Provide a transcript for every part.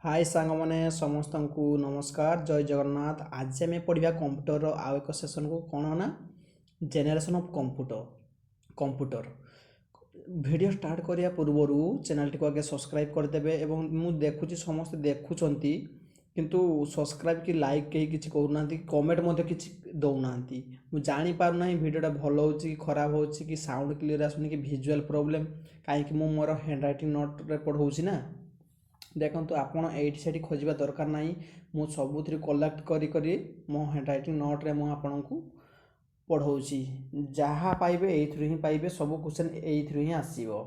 हाय सांग मैंने समस्त को नमस्कार जय जगन्नाथ। आज आम पढ़ा कंप्यूटर आउ एक सेसन को कौन ना generation of computer video start करिया पूर्वर चैनल टी को आगे सब्सक्राइब करदेवे एवं मु देखुची समस्त देखुचंती किंतु सब्सक्राइब कि लाइक कहीं किसी करूना कमेंट मध्य किसी दौना मुझे जानी पारना वीडियोटा भल हो कि खराब हो कि साउंड क्लीयर आसुनी कि विजुअल प्रोब्लेम कहीं मोर हैंड रईटिंग नोट रे पढ़ाऊँ ना देखो आपड़ ये खोजा दरकार ना मु सबुथ कलेक्ट करी मो हैंड रईटिंग नोट्रे मुझे पढ़ाऊँगी जहाँ पाइबे ये पाइबे सब क्वेश्चन ये आसो।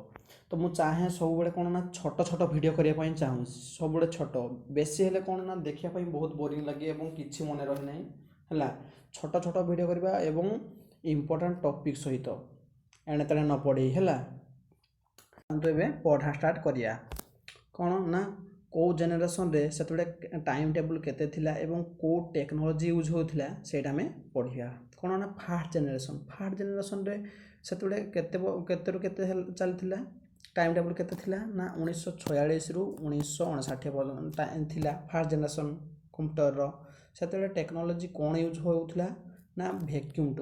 तो मुझे चाहे सब बड़े कौन ना छोट छोट वीडियो करने चाहूँ सब बड़े छोट बेसी हेले कौन ना देखापी बहुत बोरिंग लगे और किसी मन रही ना छोट छोट वीडियो करवा एवं इम्पोर्टाट टॉपिक सहित एणे तेणे न पढ़े है पढ़ा स्टार्ट करिया कौन ना कौ जेनेरेशन रे से टाइम टेबल केते थिला एवं कौ टेक्नोलोजी यूज होता से पढ़िया कौन ना फास्ट जेनेरेशन रे से केते रु केते चलता टाइम टेबल केते थिला ना 1946 रु 1959 पर्यंत थिला फास्ट जेनेरेशन कंप्यूटर से टेक्नोलोजी कौन यूज होता ना वैक्यूम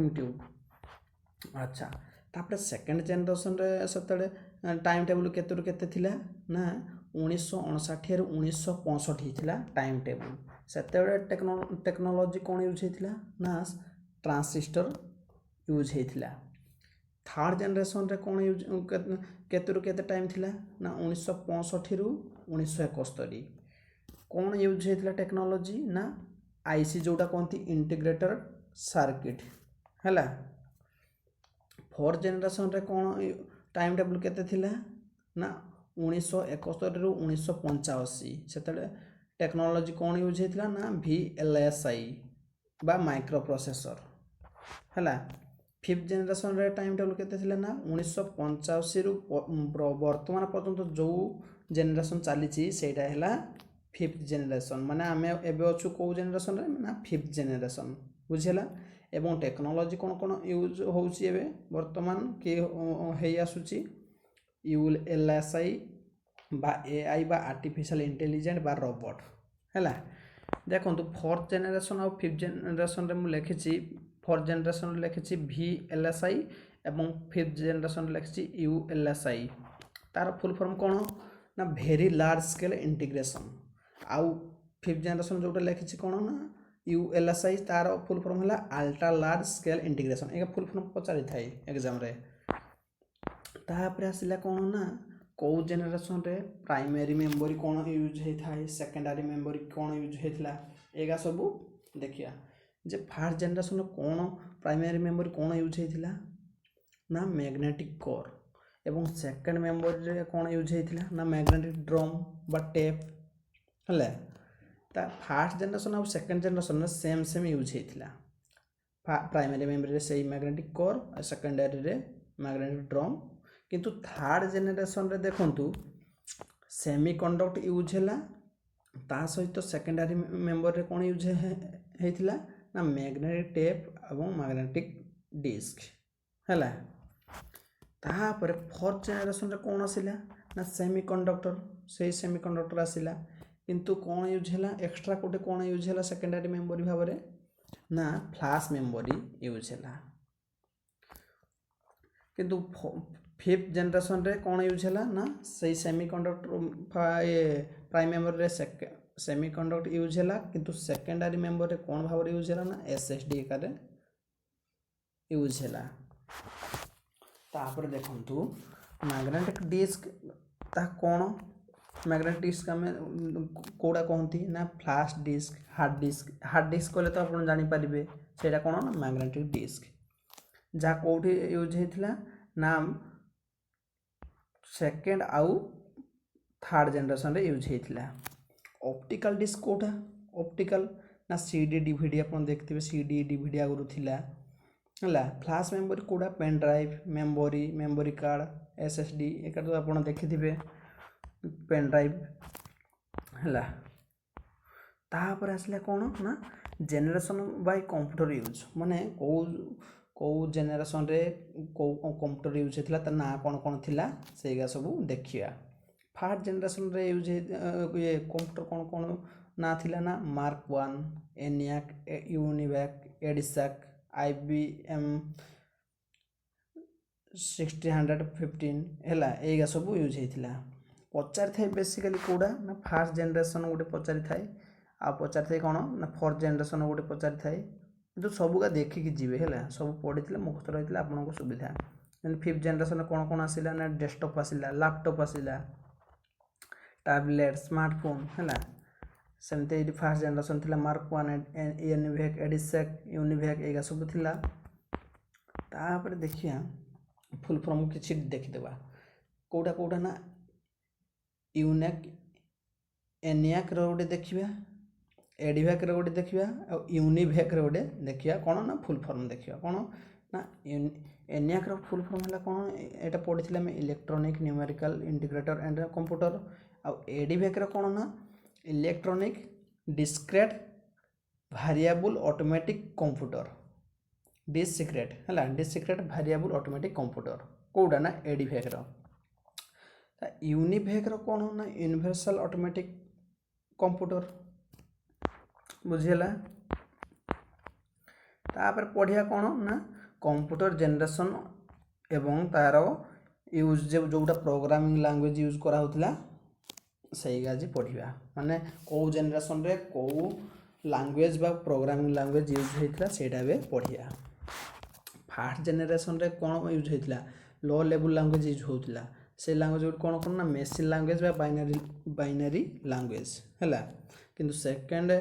ट्यूब। अच्छा तापर सेकेंड जेनेरेशन रे से टाइम टेबल केते केते थिला ना 1959 रु 1965 थिला टाइम टेबल से टेक्नोलोजी कौन यूज होता ना ट्रांसिस्टर यूज होता। थर्ड जेनेरेशन रे कौन यूज केते रु केते टाइम थिला ना 1965 रु 1971 कौन यूज होता टेक्नोलोजी ना आईसी जोटा कहती इंटीग्रेटेड सर्किट है। फोर्थ जेनेरेशन रे कौन टाइम टेबल केते थिला ना 1971 रु 1985 से टेक्नोलोजी कौन यूज होता ना VLSI बा माइक्रो प्रोसेसर है। फिफ्थ जेनेरेशन रे टाइम टेबल केते थिला ना 1985 रु वर्तमान पर्यंत जो जेनेरेशन चली सेटा है फिफ्थ जेनेरेशन माने आमे एबे अछु को जेनेरेशन रे ना फिफ्थ जेनेरेशन बुझिला। एवं टेक्नोलोजी कौन कौन यूज होउची एबे वर्तमान के हे आसुची ULSI बा AI बा आर्टिफिशियल इंटेलिजेंट बा रोबोट है। देखो फोर्थ जेनेरेशन और फिफ्थ जेनेरेशन रे मु लिखिची फोर्थ जेनेरेशन लिखिची VLSI एवं फिफ्थ जेनेरेशन लिखिची ULSI तार फुल फॉर्म कौन ना वेरी लार्ज स्केल इंटीग्रेशन आउ फिफ्थ जेनेरेशन जोटा लिखिची कौन ना ULSI तार फुल फॉर्म है अल्ट्रा लार्ज स्केल इंटीग्रेशन एक फुल फॉर्म पचारि थाए एग्जाम रे। तापर आसिला कौन ना कौ जेनेरेशन रे प्राइमरी मेमोरी कौन यूज होता है सेकेंडरी मेमोरी कौन यूज होता एगा सब देखिया जे फर्स्ट जेनेरेशन कौन प्राइमरी मेमोरी कौन यूज होता ना मैग्नेटिक कोर एवं सेकेंड मेमोरी रे कौन यूज होता ना मैग्नेटिक ड्रम बा टेप है। फास्ट जेनेरेशन और सेकेंड जेनेरेशन सेम यूज होता प्राइमरी मेमोरी रे से मैग्नेटिक कोर सेकेंडरी रे मैग्नेटिक ड्रम किंतु थर्ड जेनेरेशन रे देखंतु सेमीकंडक्टर यूज है ता सहित सेकेंडरी मेमोरी रे कौन यूज होता ना मैग्नेटिक टेप और मैग्नेटिक डिस्क है। तापर फोर्थ जेनेरेशन रे कौन आसिला ना सेमीकंडक्टर से सेमीकंडक्टर आसिला किंतु कौन यूज है एक्स्ट्रा कोटे कौन यूज है सेकेंडरी मेमोरी भाव में ना फ्लैश मेमोरी यूज है। किंतु फिफ्थ जेनेरेशन रे कौन यूज है ना से सेमीकंडक्टर ये प्राइम मेमोरी रे सेमीकंडक्टर यूज है किंतु सेकेंडरी मेमोरी रे कौन भाव यूज है ना SSD रे यूज है। तापर देखंतु मैग्नेटिक डिस्क ता कौन मैग्नेटिक डिस्क आम कौड़ा कहती ना फ्लैश डिस्क हार्ड डिस्क कहले तो आप जानीपारे से कौन ना मैग्नेटिक डिस्क जहाँ कौटी यूज होता ना सेकेंड आउ थर्ड जेनेरेशन रे यूज होता। ऑप्टिकल डिस्क कौटा ऑप्टिकल ना CD DVD आप देखते CD DVD आगुरी थिला है। फ्लैश मेमोरी कौटा pen drive memory card SSD एक तो आप देखिथे पेन ड्राइव है। तापर आसला कौन ना जेनेरेशन बाय कंप्यूटर यूज माने कौ जेनेरेशन रे कौ कंप्यूटर यूज होता ना कौन कौन थिला सेगा सब देखिया। फास्ट जेनेरेशन रे यूज ये कंप्यूटर कौन कौन ना थिला ना मार्क 1 एनियाक यूनिवैक एडिसैक IBM 6015 है यही सब यूज होता पचारि थाए बेसिकली कौड़ा ना फास्ट जेनेरेशन गोटे पचारि थाए आ पचारि थाए कौन ना फोर्थ जेनेरेशन गोटे पचारि थाए जो सबका देखिकी जीवे है सब पढ़ी मुखस्थ रही है आपको सुविधा फिफ्थ जेनेरेशन कौन कौन आसला ना डेस्कटॉप आसला लैपटॉप आसला टैबलेट स्मार्टफोन है सेमती फास्ट जेनेरेशन थी मार्क 1 यूनिवैक एडिसैक यूनिवैक एगा सब थिला तापर देखिया फुल फॉर्म किसी देखीदेवा कौटा कौटा ना यूनिक एनियाक रोटे देखा एडिवैक रोटे देखा और यूनिवैक रोटे देखा कौन ना फुल फॉर्म देखा कौन ना एनियाक फुल फॉर्म है कौन यहाँ पढ़ी आम electronic numerical integrator and computer आउ एडिवैक कौन ना electronic discrete variable automatic computer discrete है डिस्क्रीट वेरिएबल ऑटोमेटिक कंप्यूटर कौटा ना एडिवैक यूनिवैक कौन ना यूनिवर्सल ऑटोमेटिक कंप्यूटर बुझीगला तापर पढ़िया कौन ना कंप्यूटर जेनेरेशन एवं तार यूज जोटा प्रोग्रामिंग लैंग्वेज यूज करा होतला सही आज पढ़िया माने को जेनेरेशन रे को लैंग्वेज बा प्रोग्रामिंग लैंग्वेज यूज होता सेटा बे पढ़िया फास्ट जेनेरेशन रे कौन यूज होता लो लेवल लैंग्वेज यूज होता से लैंग्वेज कौन कौन ना मेसिन लैंग्वेज बा बाइनरी लैंग्वेज है किंतु सेकेंड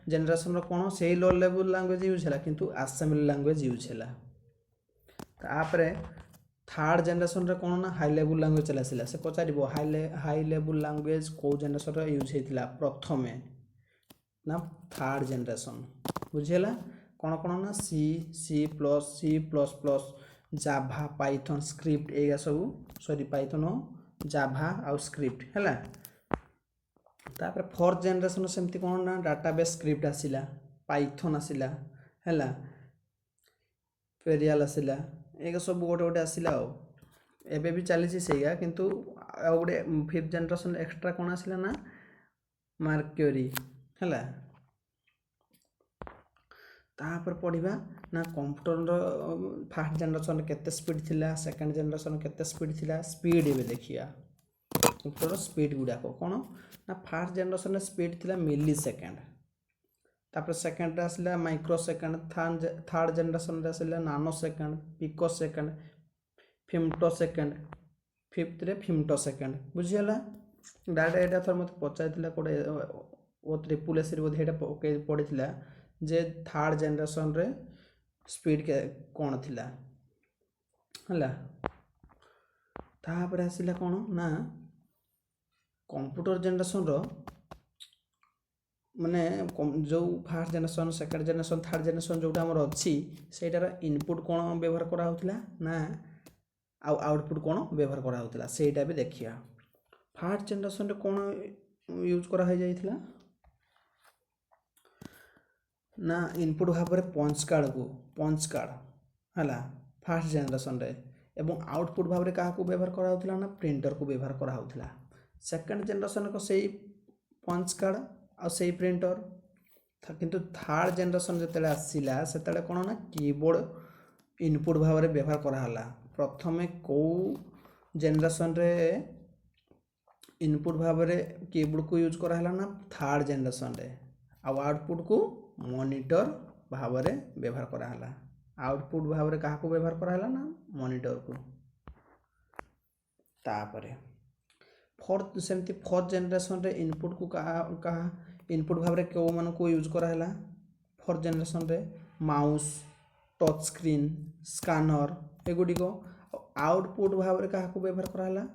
जेनेरेशन कौन से लो लेवल लैंग्वेज यूज है किंतु असेंबली लैंग्वेज यूज है तापर थर्ड जेनेरेशन रे कौन ना हाई लेवल लैंग्वेज चला से पचार हाई लेवल लैंग्वेज को जेनेरेशन रे यूज होता प्रथम ना थर्ड जेनेरेशन बुझीगला कौन कौन ना C plus plus Java Python script एगा सब सॉरी पाइथन जाभा आउ स्क्रिप्ट है तापर फोर्थ जेनेरेशन सेमती कौन ना डाटाबेस स्क्रिप्ट आसिला पाइथन आसिला है पेरियाल आसिला एक सब गोटे गोटे आसिला एबे भी चली सेगा किंतु आ गोटे फिफ्थ जेनेरेशन एक्स्ट्रा कौन आसिला ना मार्क्यूरी है तापर पढ़ा ना कंप्यूटर फास्ट जेनेरेशन केते स्पीड थिला सेकंड जेनेरेशन केते स्पीड थिला स्पीड एबे देखिया कंप्यूटर स्पीड गुड़ाक कौन ना फास्ट जेनेरेशन स्पीड थिला मिली सेकेंड तापर सेकेंड आसला माइक्रो सेकेंड थर्ड जेनेरेशन आसला nanosecond picosecond femtosecond fifth रे फिम्टो सेकेंड बुझीगला डायरेक्ट एटा थर मत पचाइथिला कोडे ओ ट्रिपल एस रे बोधे एटा पढ़ी जे थर्ड जेनेरेशन रे स्पीड के कौन थिला है तापर आसला कौन ना कंप्यूटर जेनेरेशन रो माने जो fast generation second generation third generation जोटा हमर अच्छी सेटार इनपुट कौन व्यवहार करा होतला ना आउटपुट कौन व्यवहार करा होतला सेटा भी देखिया फास्ट जेनेरेशन रे कौन यूज करा हो जाइथिला ना इनपुट भाव में पंच कार्ड है फास्ट जेनेरेशन रे एवं आउटपुट भाव में क्या व्यवहार करा होतला ना प्रिंटर को व्यवहार करा होतला सेकेंड जेनेरेशन को सही पंच कार्ड आ सही प्रिंटर किंतु थर्ड जेनेरेशन जो आसला से कौन ना कीबोर्ड इनपुट भाव में व्यवहार कराला प्रथम कौ जेनेरेशन रे इनपुट भाव में कीबोर्ड को यूज कराला ना थर्ड जेनेरेशन रे आउटपुट को मॉनिटर भाव में व्यवहार कराला आउटपुट भाव में क्या व्यवहार कराला ना मॉनिटर को तापरे फोर्थ सेमती फोर्थ जेनेरेशन रे इनपुट को कहा इनपुट भाव में क्यों मान को यूज कराला फोर्थ जेनेरेशन रे माउस टच स्क्रीन स्कानर एगुड़िक आउटपुट भाव में क्या व्यवहार कराला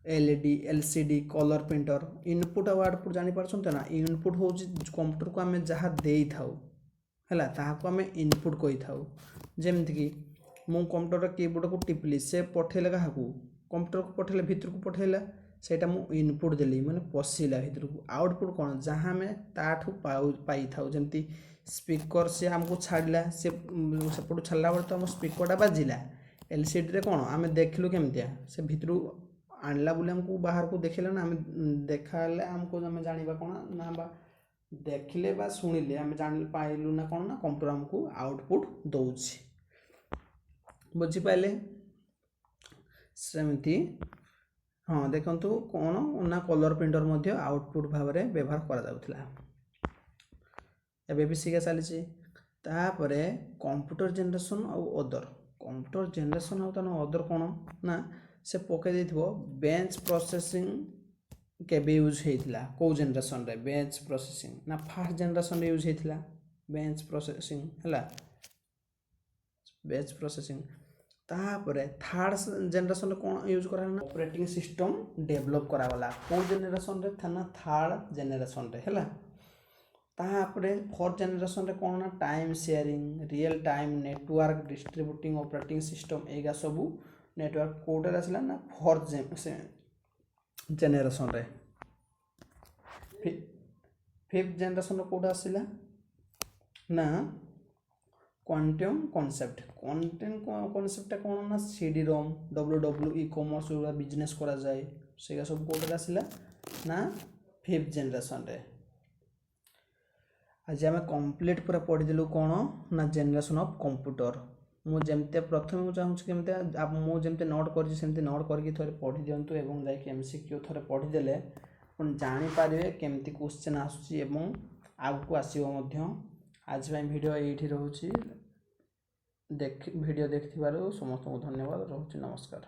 LED LCD colour printer input और आउटपुट जानी पारछन्ते ना इनपुट हो कंप्यूटर को आम जहाँ दे थाउ है ताको आम इनपुट कही थाउ जेमती कि मु कंप्यूटर कीबोर्ड को टिपली से पठेला क्या कंप्यूटर को पठेला भितर को पठेला सेटा मु इनपुट देली माने पशिला भितर को आउटपुट कौन जहाँ आम ताठू पाई थाउ जेमती स्पीकर से आमको छाड़ला से सेपटू छाड़ला बेले तो आम स्पीकर बाजिला एलसीडी रे कौन आम देखलु केमतिया से भितर आनला बोले हमको बाहर को देखिले ना आम देखा हमको आम जाना कौन ना बा देखिले बा शुणिले आम जान पाइलु ना कौन ना कंप्यूटर हमको आउटपुट दौची बुझीपारे सेमती। हाँ देखंतु कौन ना कलर प्रिंटर मध्य आउटपुट भाव में व्यवहार करा जाउथला एबे भी शिखा चली। तापरे कंप्यूटर जनरेशन आउ अदर कंप्यूटर जनरेशन आउ तानो अदर कौन ना से पके देथिबो बेंच प्रोसेसिंग केबे यूज हेतिला को जनरेशन रे बेंच प्रोसेसिंग ना फर्स्ट जनरेशन रे यूज हेतिला बेंच प्रोसेसिंग हला बेंच प्रोसेसिंग। तापरे थर्ड जनरेशन रे कोन यूज करा ना ऑपरेटिंग सिस्टम डेवलप करा वाला को जनरेशन रे था ना थर्ड जनरेशन रे हला। तापरे फोर्थ जनरेशन रे कोन ना time sharing real time network distributing operating system एगा सब नेटवर्क कोडर आसला ना फोर्थ जनरेशन रे। फिफ्थ जनरेशन कोड आसला ना क्वांटम कॉन्सेप्ट कौन ना CD ROM W e commerce business करा जाए से सब कोड आसला ना फिफ्थ जनरेशन रे। आज आम कंप्लीट पूरा पढ़ीदेलु कौन ना जनरेशन ऑफ कंप्यूटर। मुझे प्रथम मुझे चाहूँ केमती मुझे नोट करमती नोट करके थे पढ़ी दिंतु एवं जाकि MCQ थे पढ़ीदे आप जानीपारे केमती क्वेश्चन आसूँ एवं आगू आसो। आज वीडियो ये रोचे वीडियो देखिथिबारु समस्त धन्यवाद रोचे नमस्कार।